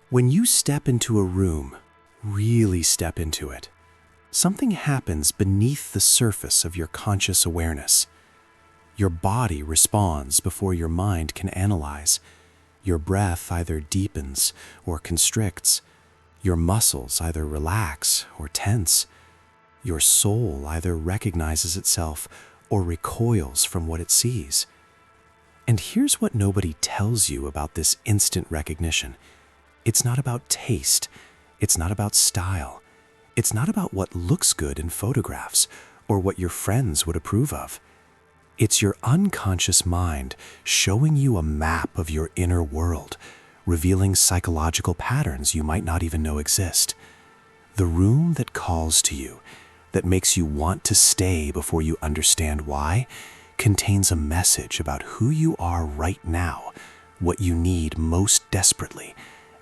When you step into a room, really step into it, something happens beneath the surface of your conscious awareness. Your body responds before your mind can analyze. Your breath either deepens or constricts. Your muscles either relax or tense. Your soul either recognizes itself or recoils from what it sees. And here's what nobody tells you about this instant recognition. It's not about taste. It's not about style. It's not about what looks good in photographs or what your friends would approve of. It's your unconscious mind showing you a map of your inner world, revealing psychological patterns you might not even know exist. The room that calls to you, that makes you want to stay before you understand why, contains a message about who you are right now, what you need most desperately,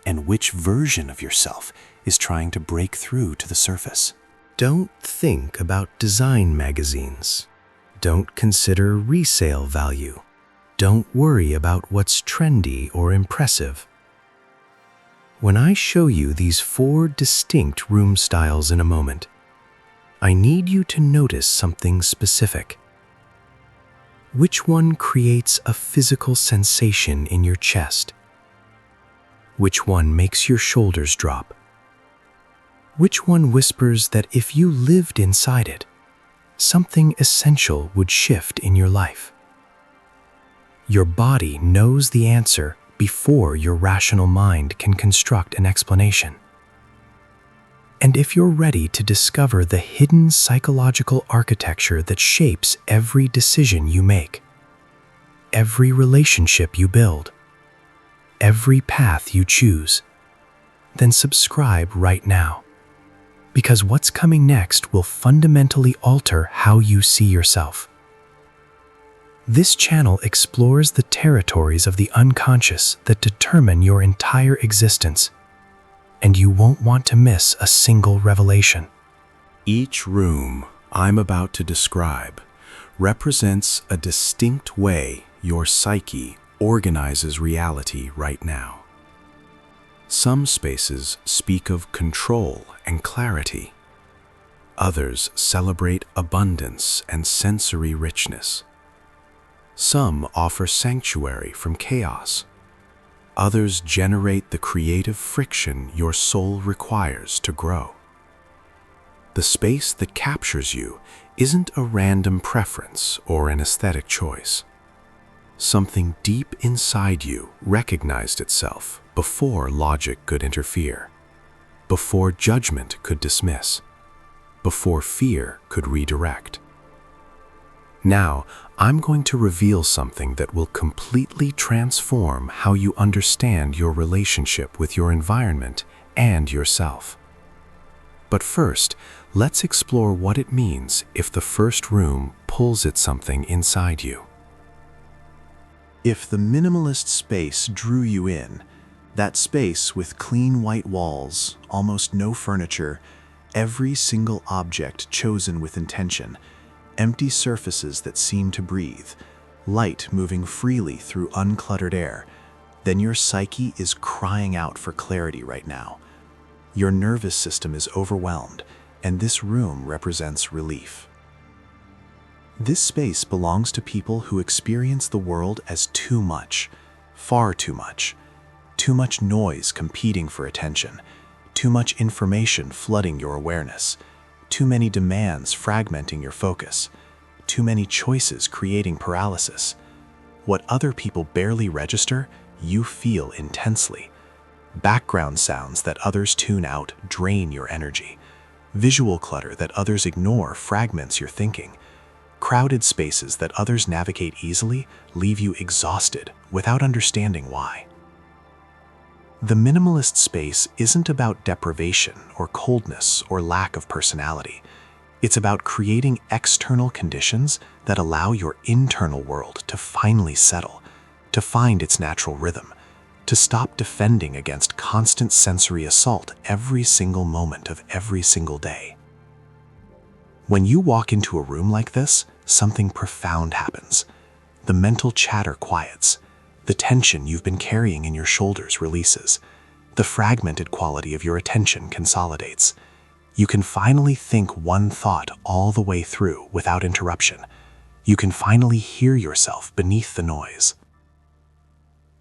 and which version of yourself is trying to break through to the surface. Don't think about design magazines. Don't consider resale value. Don't worry about what's trendy or impressive. When I show you these 4 distinct room styles in a moment, I need you to notice something specific. Which one creates a physical sensation in your chest? Which one makes your shoulders drop? Which one whispers that if you lived inside it, something essential would shift in your life? Your body knows the answer before your rational mind can construct an explanation. And if you're ready to discover the hidden psychological architecture that shapes every decision you make, every relationship you build, every path you choose, then subscribe right now. Because what's coming next will fundamentally alter how you see yourself. This channel explores the territories of the unconscious that determine your entire existence, and you won't want to miss a single revelation. Each room I'm about to describe represents a distinct way your psyche organizes reality right now. Some spaces speak of control and clarity. Others celebrate abundance and sensory richness. Some offer sanctuary from chaos. Others generate the creative friction your soul requires to grow. The space that captures you isn't a random preference or an aesthetic choice. Something deep inside you recognized itself before logic could interfere, before judgment could dismiss, before fear could redirect. Now, I'm going to reveal something that will completely transform how you understand your relationship with your environment and yourself. But first, let's explore what it means if the first room pulls at something inside you. If the minimalist space drew you in, that space with clean white walls, almost no furniture, every single object chosen with intention, empty surfaces that seem to breathe, light moving freely through uncluttered air, then your psyche is crying out for clarity right now. Your nervous system is overwhelmed, and this room represents relief. This space belongs to people who experience the world as too much, far too much. Too much noise competing for attention, too much information flooding your awareness, too many demands fragmenting your focus, too many choices creating paralysis. What other people barely register, you feel intensely. Background sounds that others tune out drain your energy. Visual clutter that others ignore fragments your thinking. Crowded spaces that others navigate easily leave you exhausted without understanding why. The minimalist space isn't about deprivation or coldness or lack of personality. It's about creating external conditions that allow your internal world to finally settle, to find its natural rhythm, to stop defending against constant sensory assault every single moment of every single day. When you walk into a room like this, something profound happens. The mental chatter quiets. The tension you've been carrying in your shoulders releases. The fragmented quality of your attention consolidates. You can finally think one thought all the way through without interruption. You can finally hear yourself beneath the noise.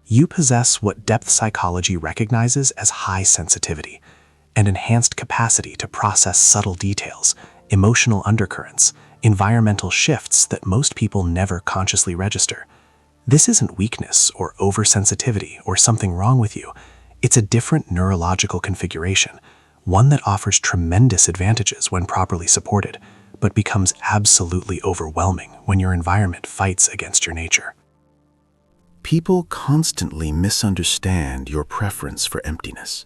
You possess what depth psychology recognizes as high sensitivity, an enhanced capacity to process subtle details, emotional undercurrents, environmental shifts that most people never consciously register. This isn't weakness or oversensitivity or something wrong with you. It's a different neurological configuration, one that offers tremendous advantages when properly supported, but becomes absolutely overwhelming when your environment fights against your nature. People constantly misunderstand your preference for emptiness.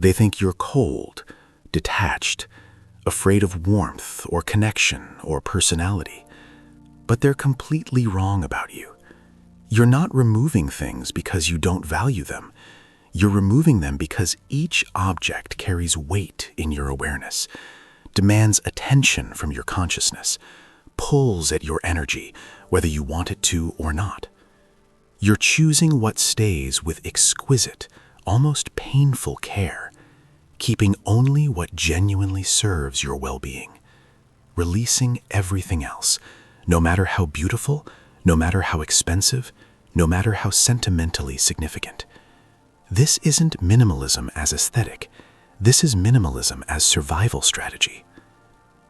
They think you're cold, detached, afraid of warmth or connection or personality. But they're completely wrong about you. You're not removing things because you don't value them. You're removing them because each object carries weight in your awareness, demands attention from your consciousness, pulls at your energy, whether you want it to or not. You're choosing what stays with exquisite, almost painful care, keeping only what genuinely serves your well-being, releasing everything else, no matter how beautiful, no matter how expensive, no matter how sentimentally significant. This isn't minimalism as aesthetic. This is minimalism as survival strategy.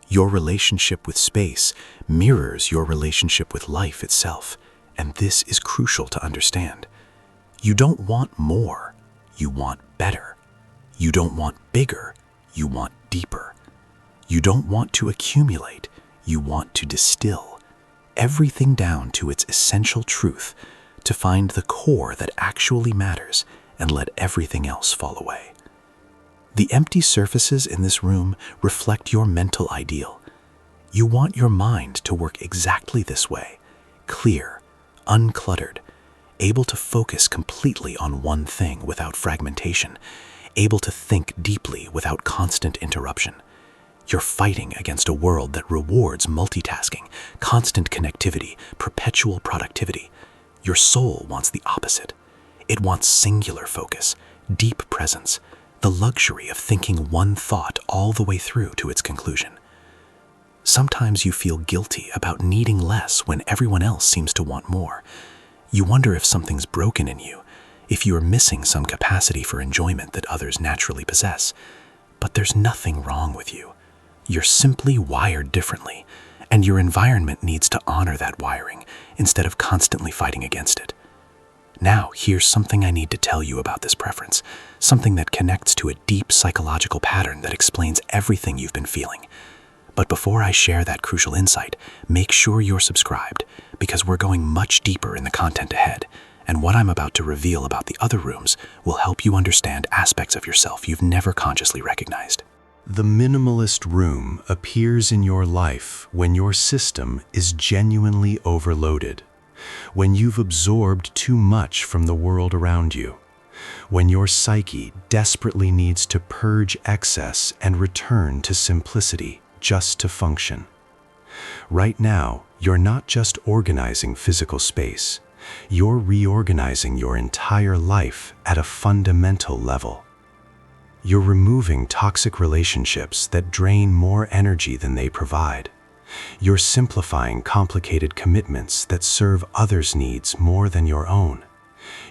Your relationship with space mirrors your relationship with life itself, and this is crucial to understand. You don't want more, you want better. You don't want bigger, you want deeper. You don't want to accumulate, you want to distill everything down to its essential truth, to find the core that actually matters and let everything else fall away. The empty surfaces in this room reflect your mental ideal. You want your mind to work exactly this way, clear, uncluttered, able to focus completely on one thing without fragmentation, able to think deeply without constant interruption. You're fighting against a world that rewards multitasking, constant connectivity, perpetual productivity. Your soul wants the opposite. It wants singular focus, deep presence, the luxury of thinking one thought all the way through to its conclusion. Sometimes you feel guilty about needing less when everyone else seems to want more. You wonder if something's broken in you, if you are missing some capacity for enjoyment that others naturally possess. But there's nothing wrong with you. You're simply wired differently, and your environment needs to honor that wiring instead of constantly fighting against it. Now, here's something I need to tell you about this preference, something that connects to a deep psychological pattern that explains everything you've been feeling. But before I share that crucial insight, make sure you're subscribed, because we're going much deeper in the content ahead, and what I'm about to reveal about the other rooms will help you understand aspects of yourself you've never consciously recognized. The minimalist room appears in your life when your system is genuinely overloaded, when you've absorbed too much from the world around you, when your psyche desperately needs to purge excess and return to simplicity just to function. Right now, you're not just organizing physical space, you're reorganizing your entire life at a fundamental level. You're removing toxic relationships that drain more energy than they provide. You're simplifying complicated commitments that serve others' needs more than your own.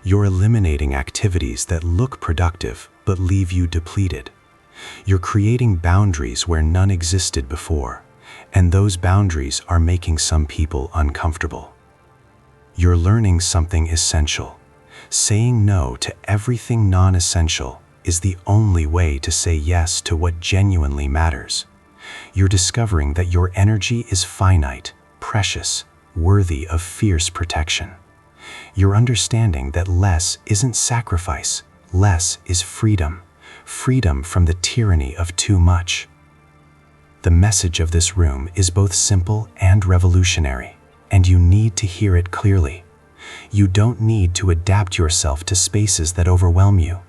You're eliminating activities that look productive but leave you depleted. You're creating boundaries where none existed before, and those boundaries are making some people uncomfortable. You're learning something essential. Saying no to everything non-essential is the only way to say yes to what genuinely matters. You're discovering that your energy is finite, precious, worthy of fierce protection. You're understanding that less isn't sacrifice, less is freedom, freedom from the tyranny of too much. The message of this room is both simple and revolutionary, and you need to hear it clearly. You don't need to adapt yourself to spaces that overwhelm you.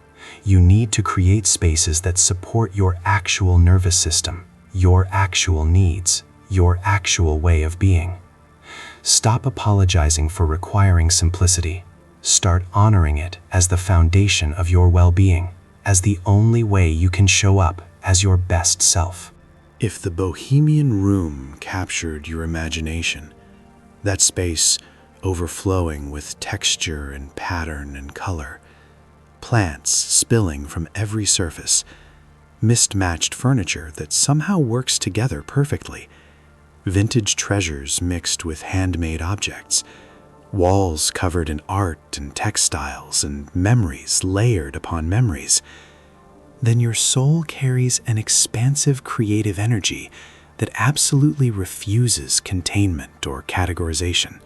You need to create spaces that support your actual nervous system, your actual needs, your actual way of being. Stop apologizing for requiring simplicity. Start honoring it as the foundation of your well-being. as the only way you can show up as your best self. If the Bohemian room captured your imagination, that space overflowing with texture and pattern and color, plants spilling from every surface, mismatched furniture that somehow works together perfectly, vintage treasures mixed with handmade objects, walls covered in art and textiles, and memories layered upon memories, then your soul carries an expansive creative energy that absolutely refuses containment or categorization.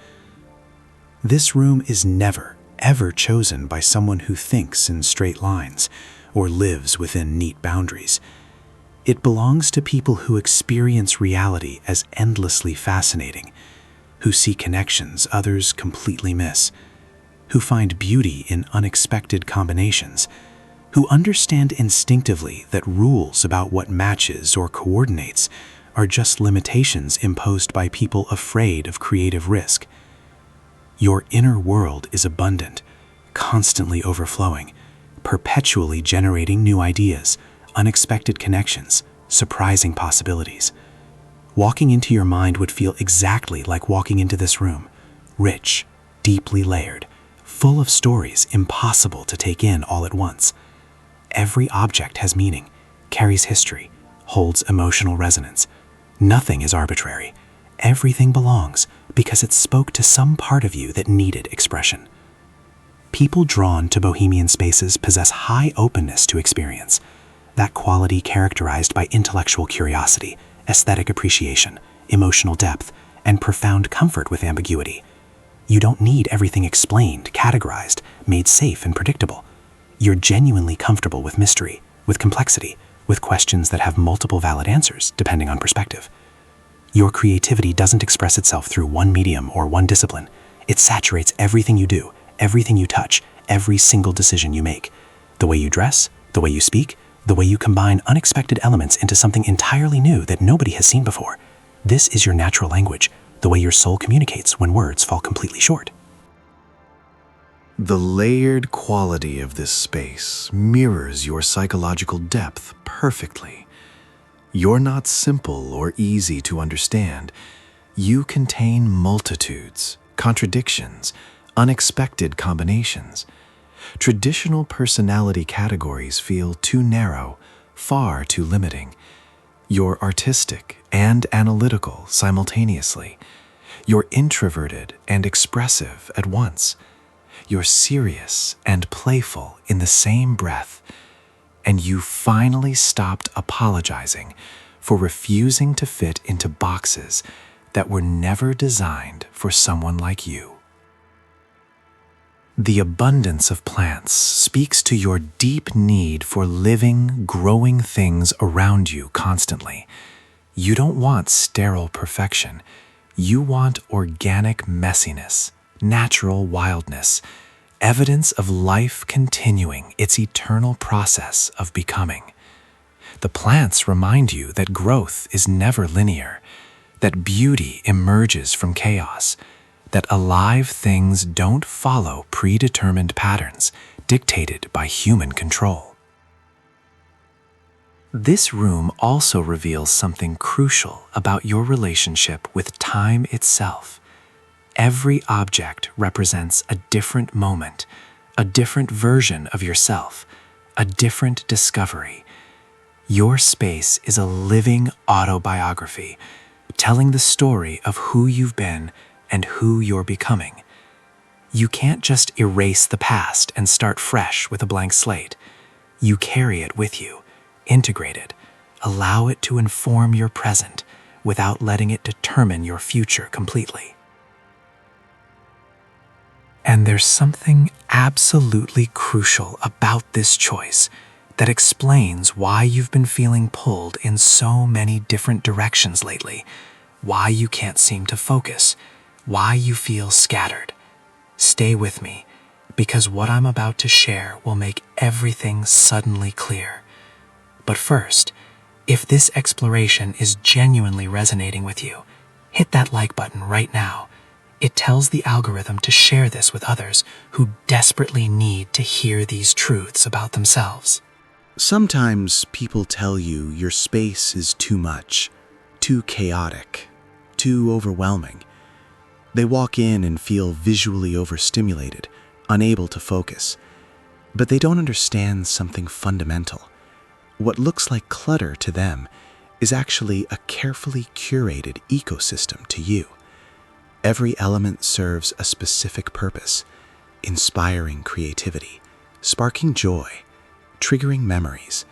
This room is never, ever chosen by someone who thinks in straight lines or lives within neat boundaries. It belongs to people who experience reality as endlessly fascinating, who see connections others completely miss, who find beauty in unexpected combinations, who understand instinctively that rules about what matches or coordinates are just limitations imposed by people afraid of creative risk. Your inner world is abundant, constantly overflowing, perpetually generating new ideas, unexpected connections, surprising possibilities. Walking into your mind would feel exactly like walking into this room, rich, deeply layered, full of stories impossible to take in all at once. Every object has meaning, carries history, holds emotional resonance. Nothing is arbitrary. Everything belongs because it spoke to some part of you that needed expression. People drawn to bohemian spaces possess high openness to experience, that quality characterized by intellectual curiosity, aesthetic appreciation, emotional depth, and profound comfort with ambiguity. You don't need everything explained, categorized, made safe and predictable. You're genuinely comfortable with mystery, with complexity, with questions that have multiple valid answers, depending on perspective. Your creativity doesn't express itself through one medium or one discipline. It saturates everything you do, everything you touch, every single decision you make. The way you dress, the way you speak, the way you combine unexpected elements into something entirely new that nobody has seen before. This is your natural language, the way your soul communicates when words fall completely short. The layered quality of this space mirrors your psychological depth perfectly. You're not simple or easy to understand. You contain multitudes, contradictions, unexpected combinations. Traditional personality categories feel too narrow, far too limiting. You're artistic and analytical simultaneously. You're introverted and expressive at once. You're serious and playful in the same breath. And you finally stopped apologizing for refusing to fit into boxes that were never designed for someone like you. The abundance of plants speaks to your deep need for living, growing things around you constantly. You don't want sterile perfection. You want organic messiness, natural wildness, evidence of life continuing its eternal process of becoming. The plants remind you that growth is never linear, that beauty emerges from chaos, that alive things don't follow predetermined patterns dictated by human control. This room also reveals something crucial about your relationship with time itself. Every object represents a different moment, a different version of yourself, a different discovery. Your space is a living autobiography, telling the story of who you've been and who you're becoming. You can't just erase the past and start fresh with a blank slate. You carry it with you, integrate it, allow it to inform your present without letting it determine your future completely. And there's something absolutely crucial about this choice that explains why you've been feeling pulled in so many different directions lately, why you can't seem to focus, why you feel scattered. Stay with me, because what I'm about to share will make everything suddenly clear. But first, if this exploration is genuinely resonating with you, hit that like button right now. It tells the algorithm to share this with others who desperately need to hear these truths about themselves. Sometimes people tell you your space is too much, too chaotic, too overwhelming. They walk in and feel visually overstimulated, unable to focus. But they don't understand something fundamental. What looks like clutter to them is actually a carefully curated ecosystem to you. Every element serves a specific purpose, inspiring creativity, sparking joy, triggering memories,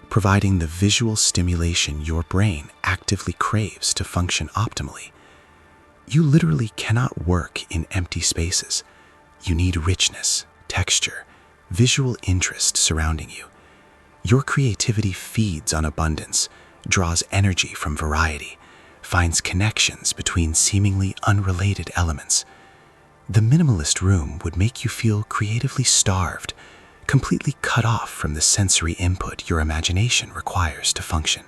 providing the visual stimulation your brain actively craves to function optimally. You literally cannot work in empty spaces. You need richness, texture, visual interest surrounding you. Your creativity feeds on abundance, draws energy from variety, finds connections between seemingly unrelated elements. The minimalist room would make you feel creatively starved, completely cut off from the sensory input your imagination requires to function.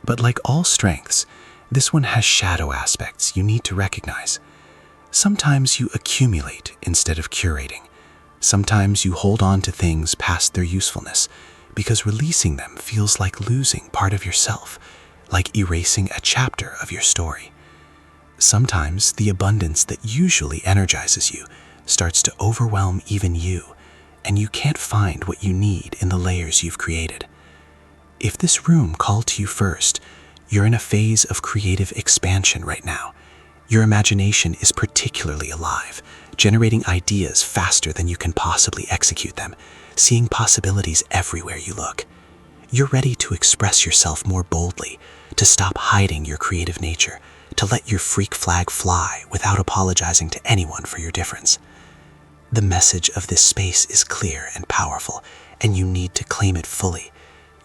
But like all strengths, this one has shadow aspects you need to recognize. Sometimes you accumulate instead of curating. Sometimes you hold on to things past their usefulness because releasing them feels like losing part of yourself, like erasing a chapter of your story. Sometimes the abundance that usually energizes you starts to overwhelm even you, and you can't find what you need in the layers you've created. If this room called to you first, you're in a phase of creative expansion right now. Your imagination is particularly alive, generating ideas faster than you can possibly execute them, seeing possibilities everywhere you look. You're ready to express yourself more boldly, to stop hiding your creative nature, to let your freak flag fly without apologizing to anyone for your difference. The message of this space is clear and powerful, and you need to claim it fully.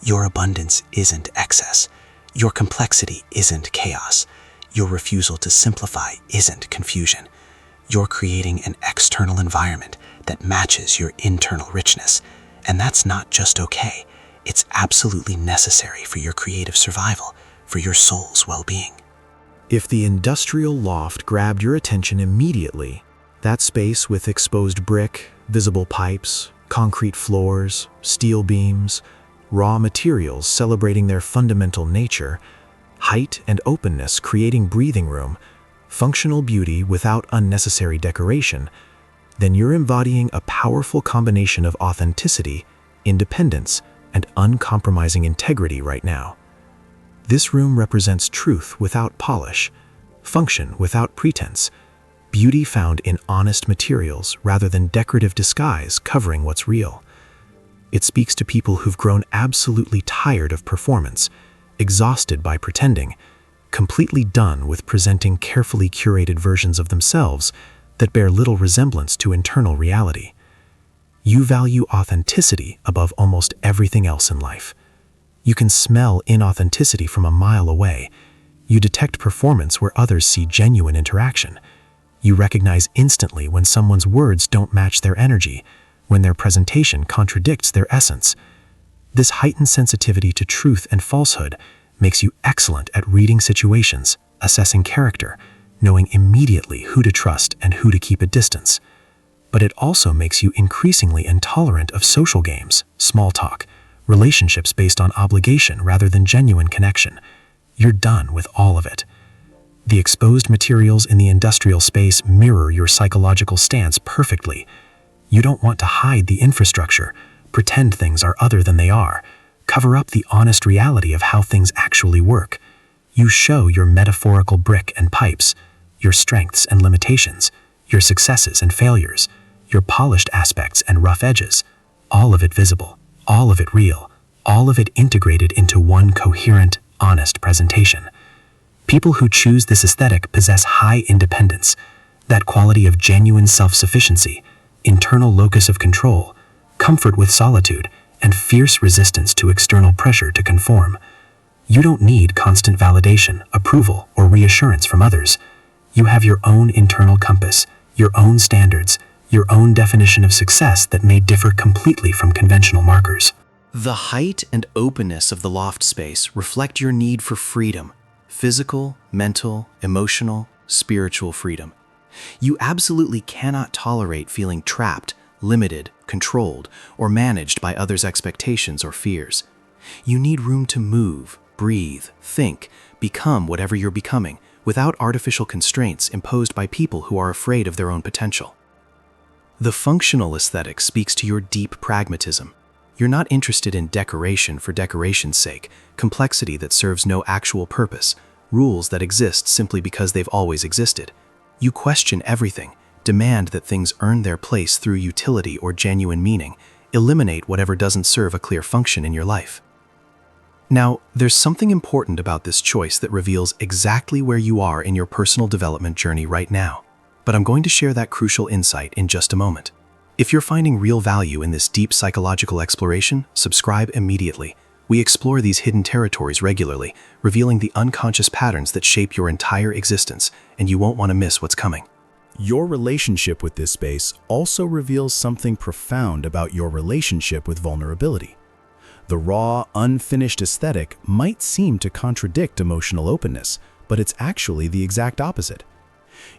Your abundance isn't excess. Your complexity isn't chaos. Your refusal to simplify isn't confusion. You're creating an external environment that matches your internal richness, and that's not just okay. It's absolutely necessary for your creative survival, for your soul's well-being. If the industrial loft grabbed your attention immediately, that space with exposed brick, visible pipes, concrete floors, steel beams, raw materials celebrating their fundamental nature, height and openness creating breathing room, functional beauty without unnecessary decoration, then you're embodying a powerful combination of authenticity, independence, and uncompromising integrity right now. This room represents truth without polish, function without pretense, beauty found in honest materials rather than decorative disguise covering what's real. It speaks to people who've grown absolutely tired of performance, exhausted by pretending, completely done with presenting carefully curated versions of themselves that bear little resemblance to internal reality. You value authenticity above almost everything else in life. You can smell inauthenticity from a mile away. You detect performance where others see genuine interaction. You recognize instantly when someone's words don't match their energy, when their presentation contradicts their essence. This heightened sensitivity to truth and falsehood makes you excellent at reading situations, assessing character, knowing immediately who to trust and who to keep at distance. But it also makes you increasingly intolerant of social games, small talk, relationships based on obligation rather than genuine connection. You're done with all of it. The exposed materials in the industrial space mirror your psychological stance perfectly. You don't want to hide the infrastructure, pretend things are other than they are, cover up the honest reality of how things actually work. You show your metaphorical brick and pipes, your strengths and limitations, your successes and failures, your polished aspects and rough edges, all of it visible, all of it real, all of it integrated into one coherent, honest presentation. People who choose this aesthetic possess high independence, that quality of genuine self-sufficiency, internal locus of control, comfort with solitude, and fierce resistance to external pressure to conform. You don't need constant validation, approval, or reassurance from others. You have your own internal compass, your own standards, your own definition of success that may differ completely from conventional markers. The height and openness of the loft space reflect your need for freedom, physical, mental, emotional, spiritual freedom. You absolutely cannot tolerate feeling trapped, limited, controlled, or managed by others' expectations or fears. You need room to move, breathe, think, become whatever you're becoming, without artificial constraints imposed by people who are afraid of their own potential. The functional aesthetic speaks to your deep pragmatism. You're not interested in decoration for decoration's sake, complexity that serves no actual purpose, rules that exist simply because they've always existed. You question everything, demand that things earn their place through utility or genuine meaning, eliminate whatever doesn't serve a clear function in your life. Now, there's something important about this choice that reveals exactly where you are in your personal development journey right now. But I'm going to share that crucial insight in just a moment. If you're finding real value in this deep psychological exploration, subscribe immediately. We explore these hidden territories regularly, revealing the unconscious patterns that shape your entire existence, and you won't want to miss what's coming. Your relationship with this space also reveals something profound about your relationship with vulnerability. The raw, unfinished aesthetic might seem to contradict emotional openness, but it's actually the exact opposite.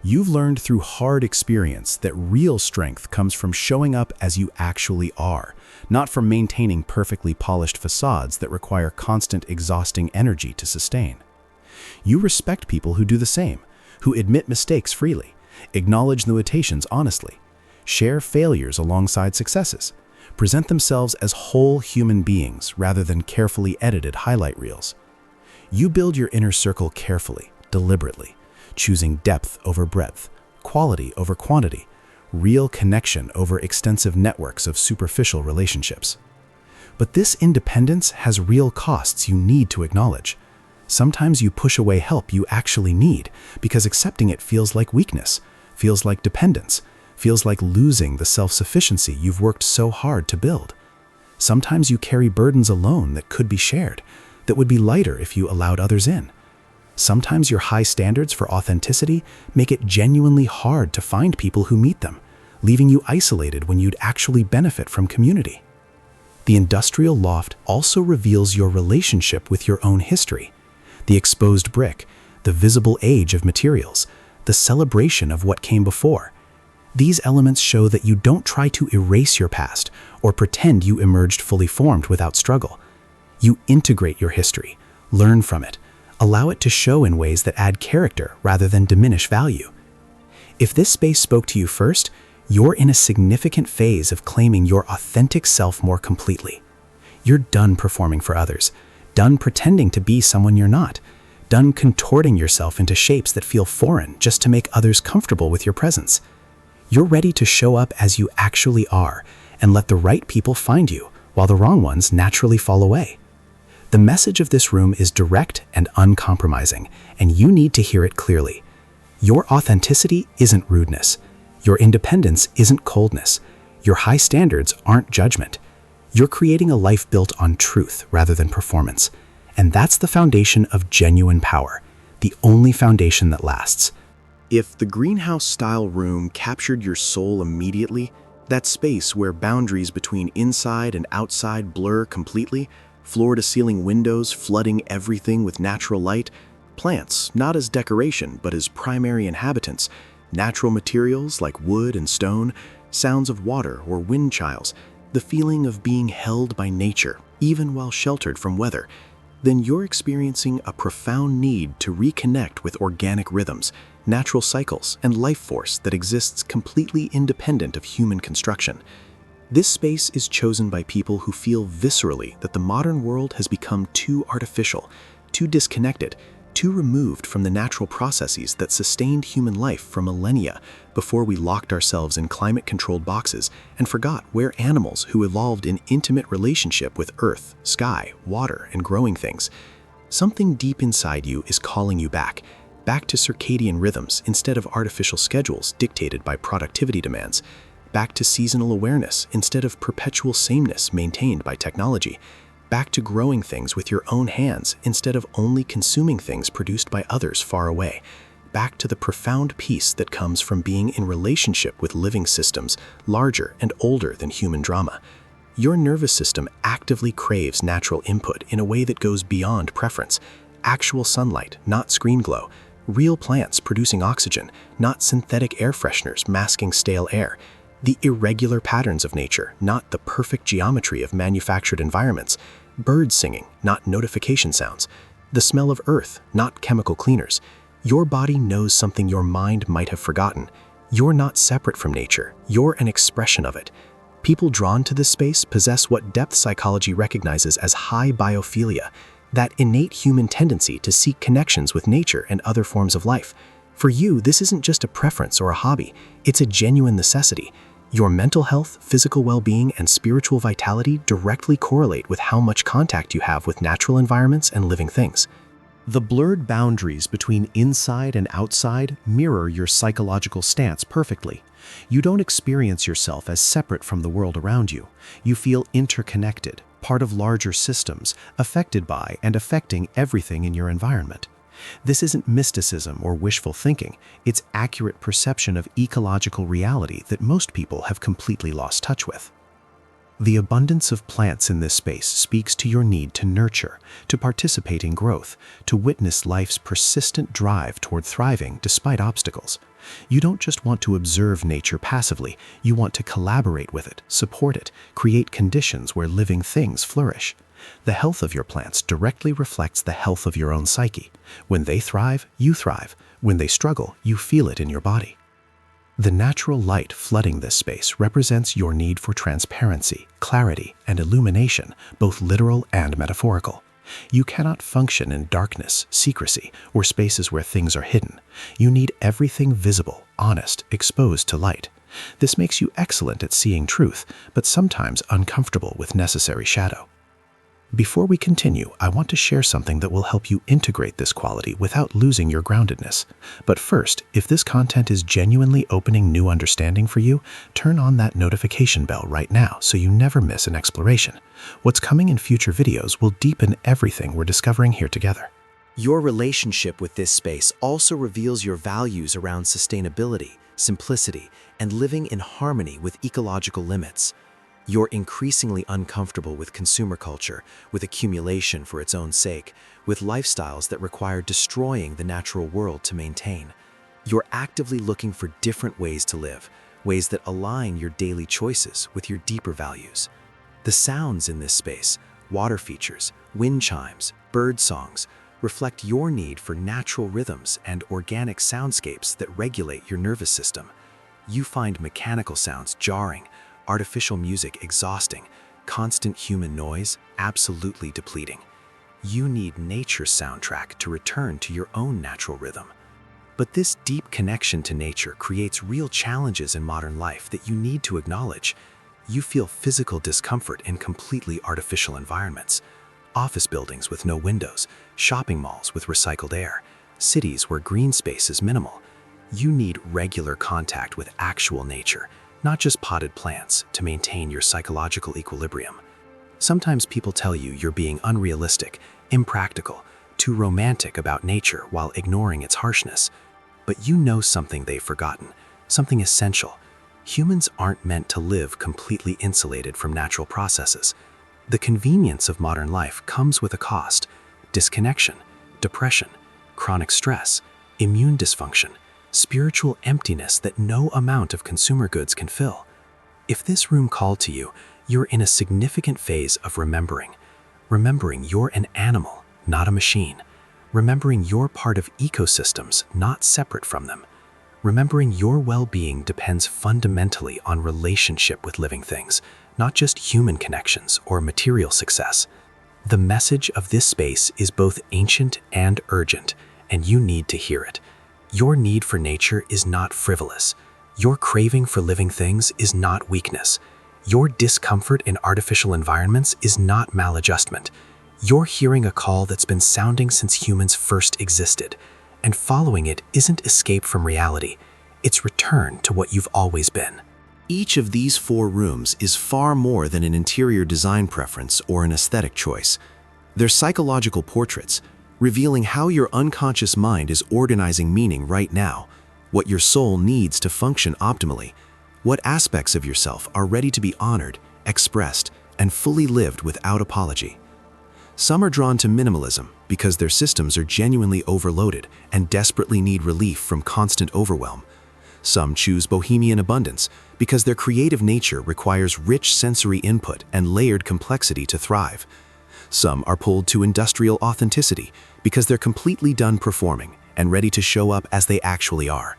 You've learned through hard experience that real strength comes from showing up as you actually are, not from maintaining perfectly polished facades that require constant, exhausting energy to sustain. You respect people who do the same, who admit mistakes freely, acknowledge limitations honestly, share failures alongside successes, present themselves as whole human beings rather than carefully edited highlight reels. You build your inner circle carefully, deliberately, choosing depth over breadth, quality over quantity, real connection over extensive networks of superficial relationships. But this independence has real costs you need to acknowledge. Sometimes you push away help you actually need because accepting it feels like weakness, feels like dependence, feels like losing the self-sufficiency you've worked so hard to build. Sometimes you carry burdens alone that could be shared, that would be lighter if you allowed others in. Sometimes your high standards for authenticity make it genuinely hard to find people who meet them, leaving you isolated when you'd actually benefit from community. The industrial loft also reveals your relationship with your own history, the exposed brick, the visible age of materials, the celebration of what came before. These elements show that you don't try to erase your past or pretend you emerged fully formed without struggle. You integrate your history, learn from it, allow it to show in ways that add character rather than diminish value. If this space spoke to you first, you're in a significant phase of claiming your authentic self more completely. You're done performing for others, done pretending to be someone you're not, done contorting yourself into shapes that feel foreign just to make others comfortable with your presence. You're ready to show up as you actually are and let the right people find you while the wrong ones naturally fall away. The message of this room is direct and uncompromising, and you need to hear it clearly. Your authenticity isn't rudeness. Your independence isn't coldness. Your high standards aren't judgment. You're creating a life built on truth rather than performance. And that's the foundation of genuine power, the only foundation that lasts. If the greenhouse-style room captured your soul immediately, that space where boundaries between inside and outside blur completely, floor-to-ceiling windows flooding everything with natural light, plants not as decoration but as primary inhabitants, natural materials like wood and stone, sounds of water or wind chimes, the feeling of being held by nature, even while sheltered from weather, then you're experiencing a profound need to reconnect with organic rhythms, natural cycles, and life force that exists completely independent of human construction. This space is chosen by people who feel viscerally that the modern world has become too artificial, too disconnected, too removed from the natural processes that sustained human life for millennia before we locked ourselves in climate-controlled boxes and forgot we're animals who evolved in intimate relationship with earth, sky, water, and growing things. Something deep inside you is calling you back to circadian rhythms instead of artificial schedules dictated by productivity demands, back to seasonal awareness instead of perpetual sameness maintained by technology, back to growing things with your own hands instead of only consuming things produced by others far away, back to the profound peace that comes from being in relationship with living systems larger and older than human drama. Your nervous system actively craves natural input in a way that goes beyond preference, actual sunlight, not screen glow, real plants producing oxygen, not synthetic air fresheners masking stale air, The irregular patterns of nature, not the perfect geometry of manufactured environments. Birds singing, not notification sounds. The smell of earth, not chemical cleaners. Your body knows something your mind might have forgotten. You're not separate from nature. You're an expression of it. People drawn to this space possess what depth psychology recognizes as high biophilia, that innate human tendency to seek connections with nature and other forms of life. For you, this isn't just a preference or a hobby. It's a genuine necessity. Your mental health, physical well-being, and spiritual vitality directly correlate with how much contact you have with natural environments and living things. The blurred boundaries between inside and outside mirror your psychological stance perfectly. You don't experience yourself as separate from the world around you. You feel interconnected, part of larger systems, affected by and affecting everything in your environment. This isn't mysticism or wishful thinking, it's accurate perception of ecological reality that most people have completely lost touch with. The abundance of plants in this space speaks to your need to nurture, to participate in growth, to witness life's persistent drive toward thriving despite obstacles. You don't just want to observe nature passively, you want to collaborate with it, support it, create conditions where living things flourish. The health of your plants directly reflects the health of your own psyche. When they thrive, you thrive. When they struggle, you feel it in your body. The natural light flooding this space represents your need for transparency, clarity, and illumination, both literal and metaphorical. You cannot function in darkness, secrecy, or spaces where things are hidden. You need everything visible, honest, exposed to light. This makes you excellent at seeing truth, but sometimes uncomfortable with necessary shadow. Before we continue, I want to share something that will help you integrate this quality without losing your groundedness. But first, if this content is genuinely opening new understanding for you, turn on that notification bell right now so you never miss an exploration. What's coming in future videos will deepen everything we're discovering here together. Your relationship with this space also reveals your values around sustainability, simplicity, and living in harmony with ecological limits. You're increasingly uncomfortable with consumer culture, with accumulation for its own sake, with lifestyles that require destroying the natural world to maintain. You're actively looking for different ways to live, ways that align your daily choices with your deeper values. The sounds in this space, water features, wind chimes, bird songs, reflect your need for natural rhythms and organic soundscapes that regulate your nervous system. You find mechanical sounds jarring, artificial music exhausting, constant human noise absolutely depleting. You need nature's soundtrack to return to your own natural rhythm. But this deep connection to nature creates real challenges in modern life that you need to acknowledge. You feel physical discomfort in completely artificial environments. Office buildings with no windows, shopping malls with recycled air, cities where green space is minimal. You need regular contact with actual nature, not just potted plants, to maintain your psychological equilibrium. Sometimes people tell you you're being unrealistic, impractical, too romantic about nature while ignoring its harshness. But you know something they've forgotten, something essential. Humans aren't meant to live completely insulated from natural processes. The convenience of modern life comes with a cost: disconnection, depression, chronic stress, immune dysfunction, spiritual emptiness that no amount of consumer goods can fill. If this room called to you, you're in a significant phase of remembering. Remembering you're an animal, not a machine. Remembering you're part of ecosystems, not separate from them. Remembering your well-being depends fundamentally on relationship with living things, not just human connections or material success. The message of this space is both ancient and urgent, and you need to hear it. Your need for nature is not frivolous. Your craving for living things is not weakness. Your discomfort in artificial environments is not maladjustment. You're hearing a call that's been sounding since humans first existed, and following it isn't escape from reality. It's return to what you've always been. Each of these 4 rooms is far more than an interior design preference or an aesthetic choice. They're psychological portraits, revealing how your unconscious mind is organizing meaning right now, what your soul needs to function optimally, what aspects of yourself are ready to be honored, expressed, and fully lived without apology. Some are drawn to minimalism because their systems are genuinely overloaded and desperately need relief from constant overwhelm. Some choose Bohemian Abundance because their creative nature requires rich sensory input and layered complexity to thrive. Some are pulled to industrial authenticity because they're completely done performing and ready to show up as they actually are.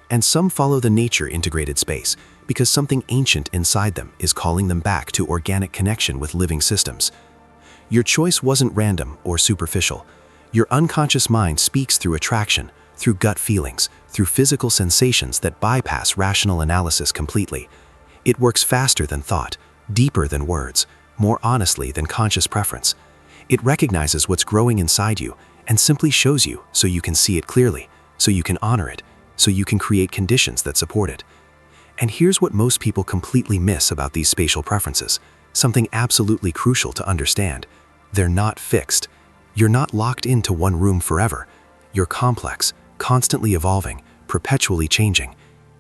And some follow the nature-integrated space because something ancient inside them is calling them back to organic connection with living systems. Your choice wasn't random or superficial. Your unconscious mind speaks through attraction, through gut feelings, through physical sensations that bypass rational analysis completely. It works faster than thought, deeper than words, more honestly than conscious preference. It recognizes what's growing inside you and simply shows you so you can see it clearly, so you can honor it, so you can create conditions that support it. And here's what most people completely miss about these spatial preferences, something absolutely crucial to understand. They're not fixed. You're not locked into one room forever. You're complex, constantly evolving, perpetually changing.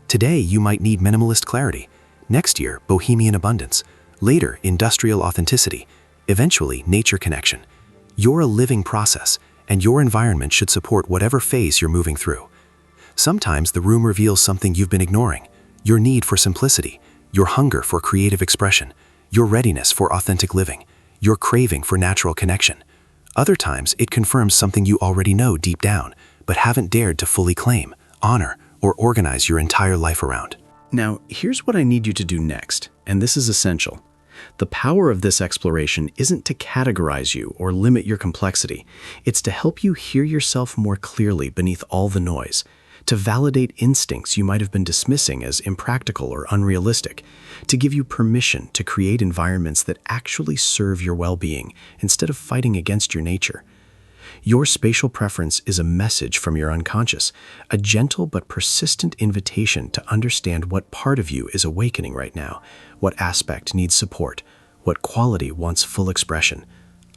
Today, you might need minimalist clarity. Next year, Bohemian Abundance. Later, industrial authenticity. Eventually, nature connection. You're a living process, and your environment should support whatever phase you're moving through. Sometimes the room reveals something you've been ignoring: your need for simplicity, your hunger for creative expression, your readiness for authentic living, your craving for natural connection. Other times, it confirms something you already know deep down, but haven't dared to fully claim, honor, or organize your entire life around. Now, here's what I need you to do next, and this is essential. The power of this exploration isn't to categorize you or limit your complexity. It's to help you hear yourself more clearly beneath all the noise, to validate instincts you might have been dismissing as impractical or unrealistic, to give you permission to create environments that actually serve your well-being instead of fighting against your nature. Your spatial preference is a message from your unconscious, a gentle but persistent invitation to understand what part of you is awakening right now, what aspect needs support, what quality wants full expression.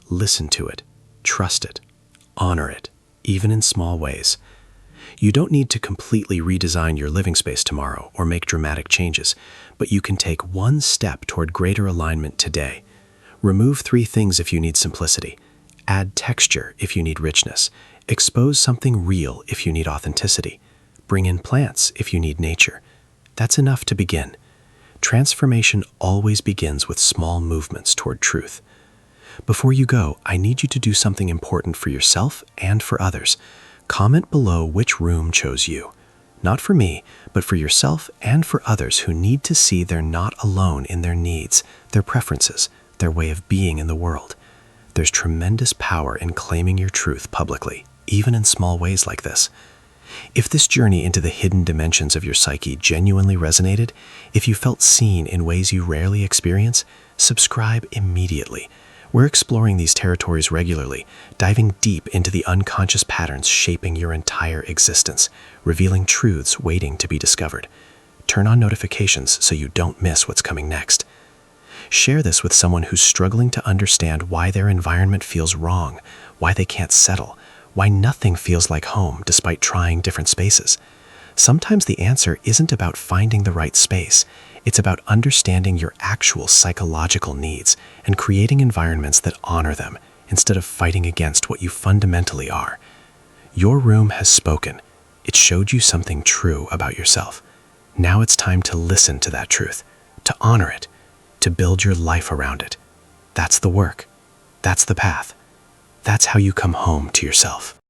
Listen to it, trust it, honor it, even in small ways. You don't need to completely redesign your living space tomorrow or make dramatic changes, but you can take one step toward greater alignment today. Remove 3 things if you need simplicity. Add texture if you need richness. Expose something real if you need authenticity. Bring in plants if you need nature. That's enough to begin. Transformation always begins with small movements toward truth. Before you go, I need you to do something important for yourself and for others. Comment below which room chose you. Not for me, but for yourself and for others who need to see they're not alone in their needs, their preferences, their way of being in the world. There's tremendous power in claiming your truth publicly, even in small ways like this. If this journey into the hidden dimensions of your psyche genuinely resonated, if you felt seen in ways you rarely experience, subscribe immediately. We're exploring these territories regularly, diving deep into the unconscious patterns shaping your entire existence, revealing truths waiting to be discovered. Turn on notifications so you don't miss what's coming next. Share this with someone who's struggling to understand why their environment feels wrong, why they can't settle, why nothing feels like home despite trying different spaces. Sometimes the answer isn't about finding the right space. It's about understanding your actual psychological needs and creating environments that honor them instead of fighting against what you fundamentally are. Your room has spoken. It showed you something true about yourself. Now it's time to listen to that truth, to honor it, to build your life around it. That's the work. That's the path. That's how you come home to yourself.